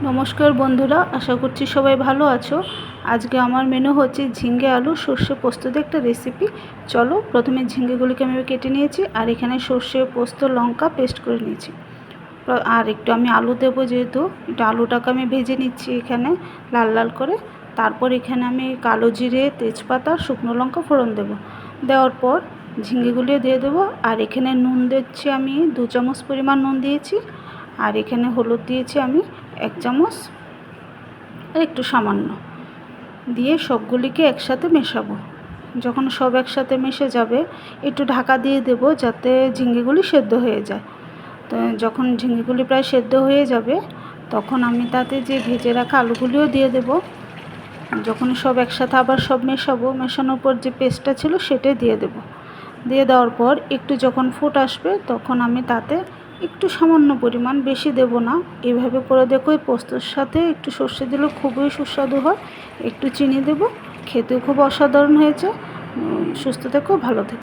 নমস্কার বন্ধুরা, আশা করছি সবাই ভালো আছো। আজকে আমার মেনু হচ্ছে ঝিঙ্গে আলু সর্ষে পোস্ত দিয়ে একটা রেসিপি। চলো, প্রথমে ঝিঙ্গেগুলিকে আমি কেটে নিয়েছি, আর এখানে সর্ষে পোস্ত লঙ্কা পেস্ট করে নিয়েছি। আর একটু আমি আলু দেবো, যেহেতু একটু আলুটাকে আমি ভেজে নিচ্ছি এখানে লাল লাল করে। তারপর এখানে আমি কালো জিরে, তেজপাতা, শুকনো লঙ্কা ফোড়ন দেবো। দেওয়ার পর ঝিঙ্গেগুলি দিয়ে দেবো। আর এখানে নুন দিচ্ছি, আমি 2 চামচ পরিমাণ নুন দিয়েছি। আর এখানে হলুদ দিয়েছি আমি 1 চামচ, আর একটু সামান্য দিয়ে সবগুলিকে একসাথে মেশাবো। যখন সব একসাথে মিশে যাবে, একটু ঢাকা দিয়ে দেবো যাতে ঝিঙ্গেগুলি সেদ্ধ হয়ে যায়। তো যখন ঝিঙ্গেগুলি প্রায় সেদ্ধ হয়ে যাবে, তখন আমি তাতে যে ভেজে রাখা আলুগুলিও দিয়ে দেবো। যখন সব একসাথে আবার সব মেশাবো, মেশানোর পর যে পেস্টটা ছিল সেটাই দিয়ে দেবো। দিয়ে দেওয়ার পর একটু যখন ফুট আসবে, তখন আমি তাতে একটু সামান্য পরিমাণ, বেশি দেব না, এভাবে করে দেখো। এই পোস্তর সাথে একটু সর্ষে দিলে খুবই সুস্বাদু হয়। একটু চিনি দেব, খেতেও খুব অসাধারণ হয়েছে। সুস্থ থেকো, ভালো থেকো।